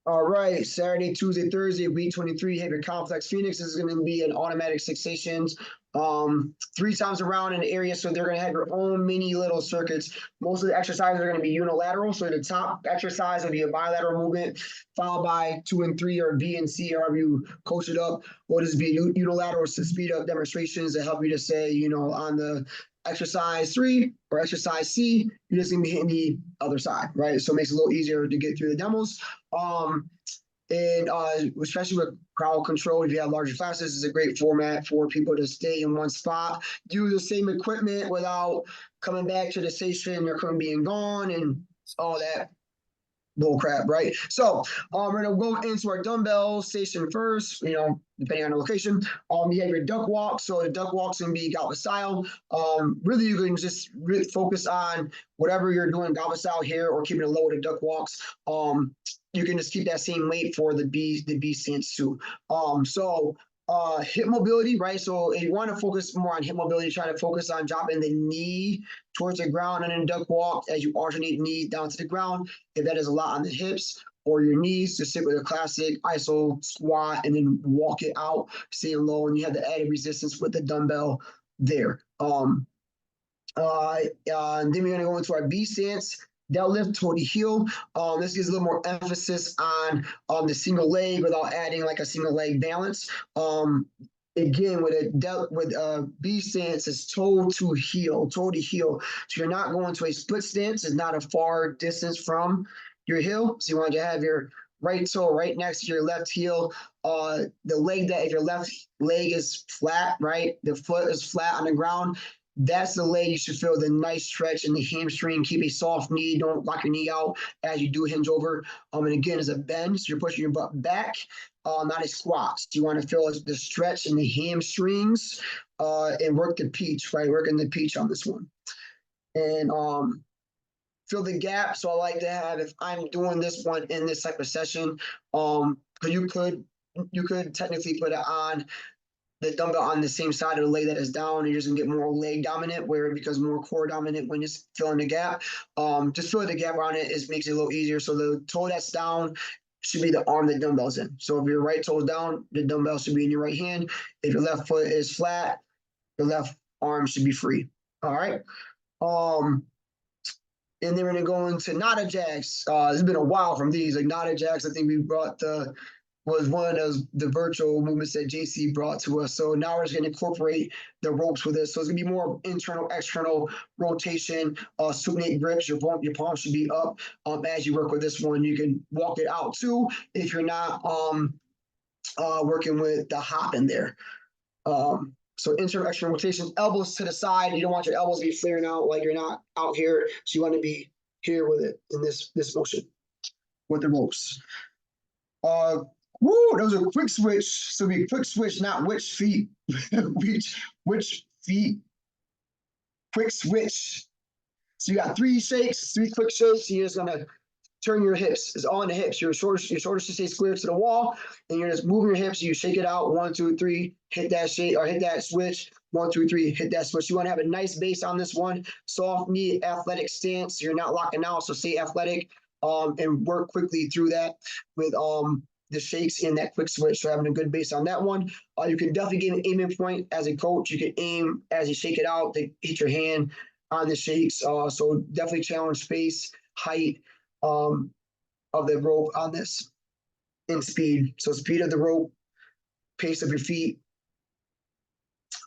All right, Saturday, Tuesday, Thursday, week 23, have your complex Phoenix. This is going to be an automatic 6 stations, 3 times around in the area. So they're going to have your own mini little circuits. Most of the exercises are going to be unilateral. So the top exercise will be a bilateral movement, followed by 2 and 3 or B and C, or however you coach it up. Or just be unilateral to speed up demonstrations to help you to say, on the exercise 3 or exercise C, you're just going to be hitting the other side, right? So it makes it a little easier to get through the demos. And especially with crowd control, if you have larger classes, it's a great format for people to stay in one spot, use the same equipment without coming back to the station, your equipment being gone, and all that bull crap, right? So we're gonna go into our dumbbell station first, depending on the location. You have your duck walk. So the duck walk's gonna be goblet style. Really you can just really focus on whatever you're doing goblet style here or keeping it low with the duck walks. You can just keep that same weight for the B stance too. Hip mobility, right? So if you want to focus more on hip mobility, try to focus on dropping the knee towards the ground and then duck walk as you alternate knee down to the ground. If that is a lot on the hips or your knees, just stick with a classic iso squat and then walk it out, staying low, and you have the added resistance with the dumbbell there. And then we're going to go into our B stance. Deadlift toward the heel. This gives a little more emphasis on the single leg without adding like a single leg balance. Again, with a B stance, it's toe to heel. So you're not going to a split stance. It's not a far distance from your heel. So you want to have your right toe right next to your left heel. The leg if your left leg is flat, right? The foot is flat on the ground. That's the leg you should feel the nice stretch in the hamstring. Keep a soft knee. Don't lock your knee out as you do hinge over. And again, as a bend, so you're pushing your butt back, not a squat. So you want to feel the stretch in the hamstrings and work the peach, right? Working the peach on this one. And fill the gap. So I like to have, if I'm doing this one in this type of session, you could technically put it on the dumbbell on the same side of the leg that is down, and you're just gonna get more leg dominant, where it becomes more core dominant when you're filling the gap. Just filling the gap around it makes it a little easier. So the toe that's down should be the arm the dumbbell's in. So if your right toe is down, the dumbbell should be in your right hand. If your left foot is flat, your left arm should be free. All right. And then we're gonna go into Nada Jacks. It's been a while from these. Like Nada Jacks, I think we brought was one of those the virtual movements that JC brought to us. So now we're just going to incorporate the ropes with this. So it's going to be more internal, external rotation, supinate grips. Your palm should be up as you work with this one. You can walk it out too if you're not working with the hop in there. So internal, external rotations, elbows to the side. You don't want your elbows to be flaring out like you're not out here. So you want to be here with it in this motion with the ropes. Woo, that was a quick switch. So we quick switch, not which feet. which feet. Quick switch. So you got 3 shakes, 3 quick shakes. You're just gonna turn your hips. It's all in the hips. Your shoulders should stay square to the wall, and you're just moving your hips. You shake it out. 1, 2, 3. Hit that shake or hit that switch. 1, 2, 3. Hit that switch. You want to have a nice base on this one. Soft knee, athletic stance. You're not locking out, so stay athletic. And work quickly through that with the shakes in that quick switch. So having a good base on that one. You can definitely get an aiming point as a coach. You can aim as you shake it out to hit your hand on the shakes. So definitely challenge space, height of the rope on this, and speed. So speed of the rope, pace of your feet,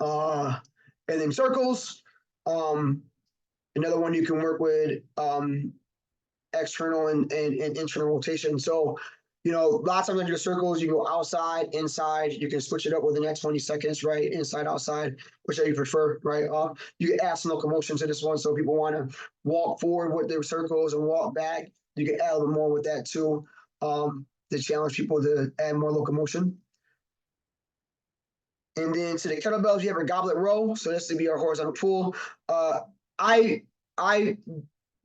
and then circles. Another one you can work with external and internal rotation. So lots of times on your circles, you go outside, inside. You can switch it up within the next 20 seconds, right? Inside, outside, whichever you prefer, right? You can add some locomotion to this one. So people want to walk forward with their circles and walk back. You can add a little more with that too, to challenge people to add more locomotion. And then to the kettlebells, you have a goblet row. So this would be our horizontal pull. I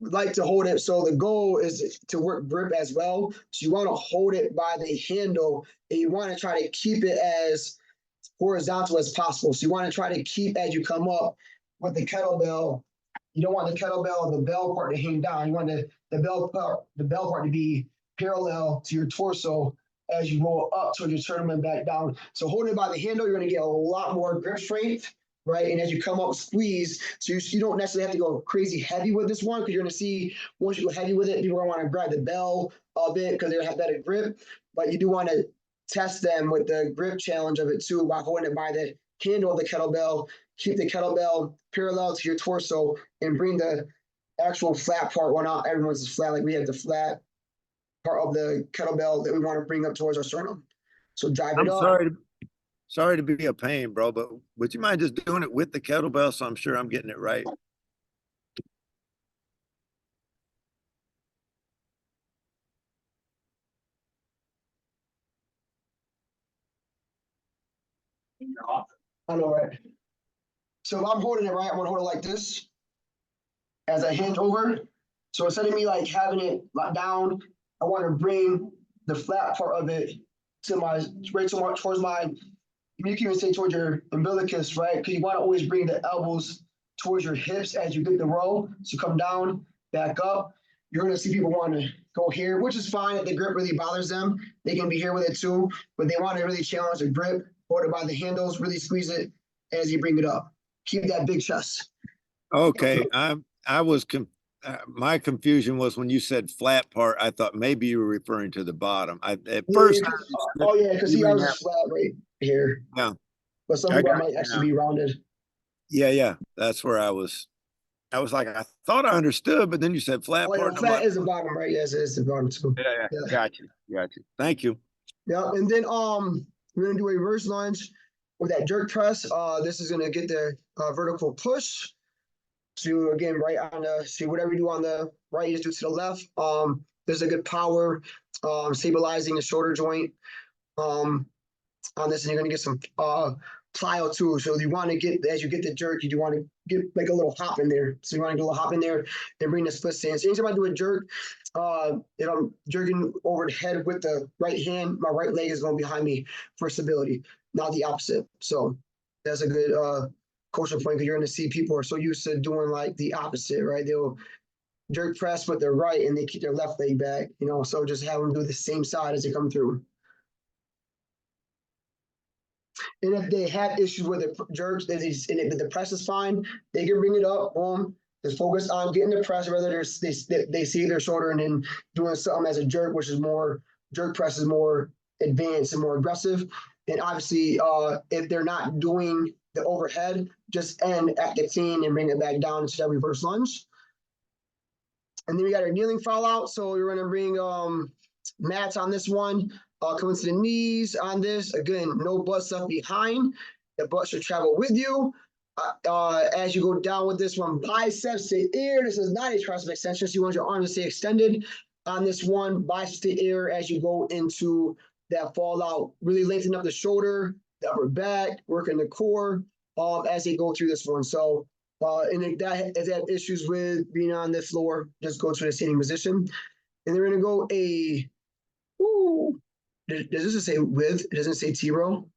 like to hold it. So the goal is to work grip as well. So you want to hold it by the handle, and you want to try to keep it as horizontal as possible. So you want to try to keep as you come up with the kettlebell. You don't want the kettlebell, the bell part to hang down. You want the bell part to be parallel to your torso as you roll up towards your tournament back down. So holding it by the handle, you're going to get a lot more grip strength, right? And as you come up, squeeze. So you don't necessarily have to go crazy heavy with this one, because you're going to see once you go heavy with it, people are going to want to grab the bell a bit because they're going to have better grip. But you do want to test them with the grip challenge of it too by holding it by the handle of the kettlebell. Keep the kettlebell parallel to your torso and bring the actual flat part. Well, not everyone's is flat. Like we have the flat part of the kettlebell that we want to bring up towards our sternum. So drive it I'm up. sorry to be a pain, bro, but would you mind just doing it with the kettlebell so I'm sure I'm getting it right? I know, right? So if I'm holding it right, I'm gonna hold it like this as I hinge over. So instead of me like having it down, I want to bring the flat part of it to my right towards my. You can even say towards your umbilicus, right? Because you want to always bring the elbows towards your hips as you get the row. So come down, back up. You're gonna see people want to go here, which is fine if the grip really bothers them. They can be here with it too, but they want to really challenge the grip. Hold it by the handles, really squeeze it as you bring it up. Keep that big chest. Okay, I was my confusion was when you said flat part, I thought maybe you were referring to the bottom. At first, Oh yeah, because you see, may ours have, is flat right here, yeah, but some I people got might you actually now. be rounded. Yeah, that's where I was. I was like, I thought I understood, but then you said flat Oh yeah, part, and I'm flat like, is the bottom, right? Yes, it is the bottom too. yeah, Yeah, got you. Thank you. yeah. And then we're gonna do a reverse lunge with that jerk press. This is gonna get the vertical push. So again, right on the see whatever you do on the right, you just do to the left. There's a good power, stabilizing the shoulder joint. On this, and you're going to get some plyo too. So you want to get, as you get the jerk, you do want to get like a little hop in there. So you want to get a little hop in there and bring the split stance. So anytime I do a jerk, if I'm jerking over the head with the right hand, my right leg is going behind me for stability, not the opposite. So that's a good coaching point, because you're going to see people are so used to doing like the opposite, right? They'll jerk press with their right and they keep their left leg back, so just have them do the same side as they come through. And if they have issues with the jerks, and if the press is fine, they can bring it up. Just focus on getting the press, whether they see their shoulder and then doing something as a jerk, which is more jerk press is more advanced and more aggressive. And obviously, if they're not doing the overhead, just end at the clean and bring it back down into that reverse lunge. And then we got our kneeling fall out. So you're going to bring mats on this one. Coming to the knees on this. Again, no butt stuff behind. The butt should travel with you. As you go down with this one, biceps to ear. This is not a tricep extension, so you want your arms to stay extended on this one. Biceps to ear as you go into that fall out. Really lengthen up the shoulder, the upper back, working the core as they go through this one. So, and if they have issues with being on the floor, just go to the sitting position. And they're going to go a, ooh, does this say with? It doesn't say T-row.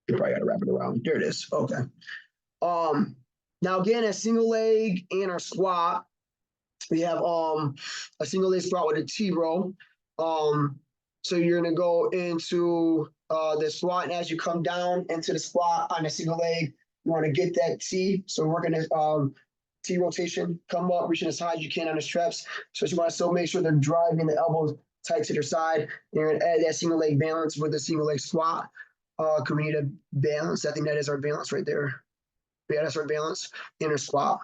You probably got to wrap it around. There it is. Okay. Now again, a single leg and our squat. We have a single leg squat with a T-row. So you're gonna go into the squat, and as you come down into the squat on a single leg, you want to get that T. So we're gonna T rotation, come up, reaching as high as you can on the straps. So you want to still make sure they're driving the elbows tight to their side. You're gonna add that single leg balance with the single leg squat. Because we need a balance. I think that is our balance right there. Yeah, that's our balance in our squat.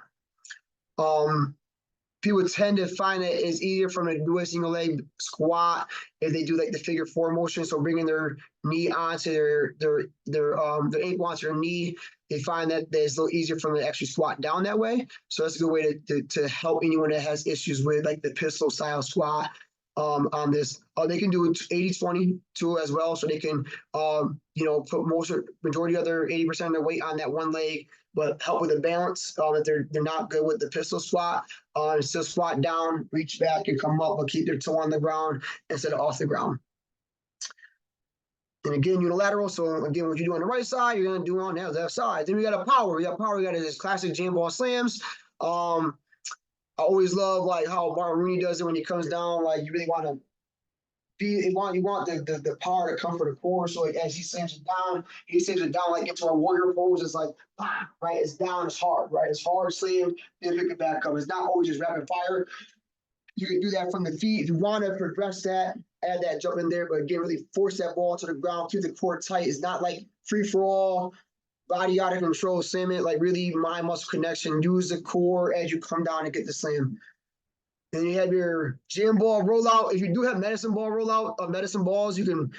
People tend to find that it's easier from a do a single leg squat if they do like the figure four motion. So bringing their knee onto their ankle onto their knee, they find that it's a little easier for them to actually squat down that way. So that's a good way to help anyone that has issues with like the pistol style squat on this. They can do 80-20 too as well. So they can put majority of their 80% of their weight on that one leg, but help with the balance if they're not good with the pistol squat. Still squat down, reach back and come up, but keep their toe on the ground instead of off the ground. And again, unilateral. So again, what you do on the right side, you're gonna do on the left side. Then we got a power. We got power. We got this classic jam ball slams. I always love like how Martin Rooney does it when he comes down. Like you really want to you want the power to come for the core. So like as he slams it down like into a warrior pose. It's like right, it's down, it's hard, right? It's hard slam, then pick it back up. It's not always just rapid fire. You can do that from the feet. If you want to progress that, add that jump in there, but again, really force that ball to the ground, keep the core tight. It's not like free for all, body out of control, slam it, like really mind muscle connection. Use the core as you come down and get the slam. And you have your jam ball rollout. If you do have medicine ball rollout of medicine balls, you can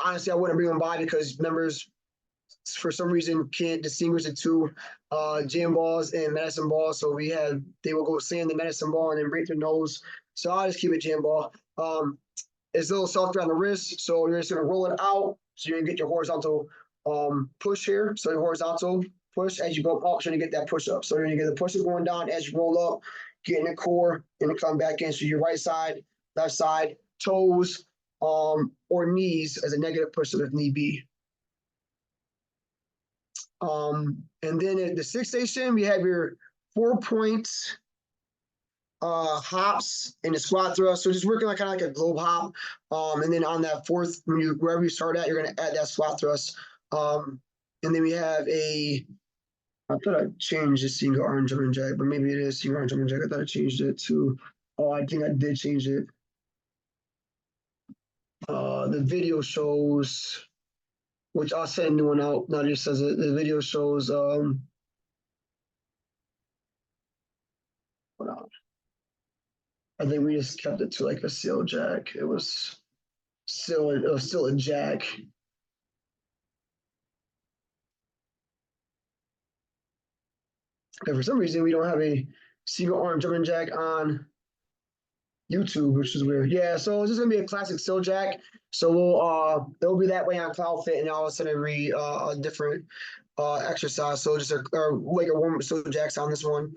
honestly I wouldn't bring them by because members for some reason can't distinguish the two jam balls and medicine balls. So they will go sand the medicine ball and then break their nose. So I'll just keep it jam ball. It's a little softer on the wrist, so you're just gonna roll it out. So you're gonna get your horizontal push here. So your horizontal push as you go up, so you get that push up. So you're gonna get the push up going down as you roll up, get in the core, and then come back in. So your right side, left side, toes, or knees as a negative push up if need be. And then at the 6 station, we have your 4-point hops and the squat thrust. So just working like kind of like a globe hop. And then on that fourth, wherever you start at, you're gonna add that squat thrust. And then we have I thought I changed the single arm jumping jack, but maybe it is single arm jumping jack. I thought I changed it to, oh, I think I did change it. The video shows, which I'll send a new one out. Now just says it. The video shows, hold on. I think we just kept it to like a seal jack. It was still a jack. And for some reason, we don't have a single arm jumping jack on YouTube, which is weird. Yeah, so it's just gonna be a classic still jack. So it'll be that way on CloudFit, and all of a sudden read a different exercise. So just like a warm up still jacks on this one,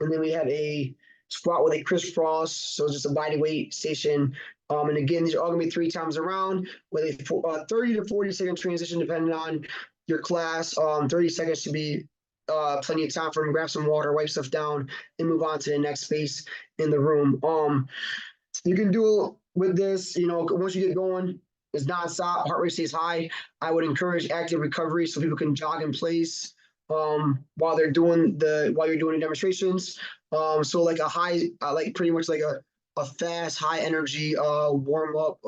and then we have a squat with a crisscross. So just a body weight station. And again, these are all gonna be 3 times around with a 30 to 40-second transition, depending on your class. 30 seconds should be plenty of time for them to grab some water, wipe stuff down, and move on to the next space in the room. You can do with this, once you get going, it's nonstop, heart rate stays high. I would encourage active recovery so people can jog in place while you're doing the demonstrations. So like a high, like pretty much like a fast, high energy warm up,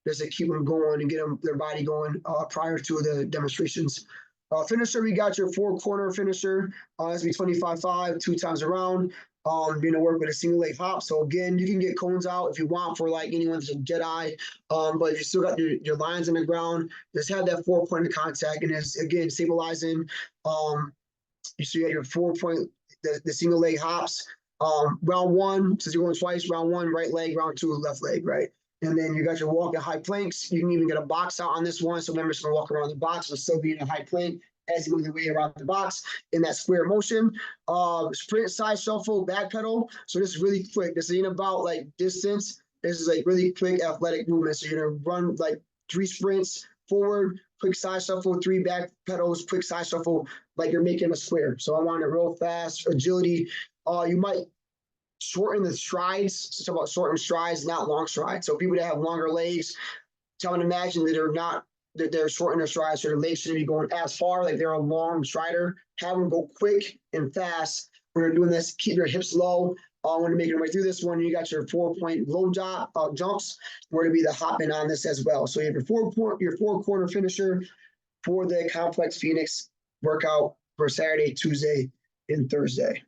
just to keep them going and get their body going prior to the demonstrations. Finisher, we got your 4-corner finisher. That's be 25-5, 2 times around. You're gonna work with a single leg hop. So again, you can get cones out if you want for like anyone that's a Jedi. But if you still got your lines in the ground, just have that 4-point of contact, and it's again stabilizing. You still got your 4-point, the single leg hops. Round 1, since you're going twice, round 1, right leg, round 2, left leg, right? And then you got your walk and high planks. You can even get a box out on this one, so members can walk around the box but still be in a high plank as you move your way around the box in that square motion. Sprint, side shuffle, back pedal. So this is really quick. This ain't about like distance. This is like really quick athletic movement. So you're gonna run like 3 sprints forward, quick side shuffle, 3 back pedals, quick side shuffle, like you're making a square. So I want it real fast, agility. You might shorten the strides. So about shorten strides, not long strides. So people that have longer legs, tell them to imagine that they're shortening their strides, so their legs shouldn't be going as far, like they're a long strider. Have them go quick and fast. When you're doing this, keep your hips low. When you're making your way through this one, you got your 4-point low jumps. We're going to be the hopping on this as well. So you have your 4-corner finisher for the Complex Phoenix workout for Saturday, Tuesday, and Thursday.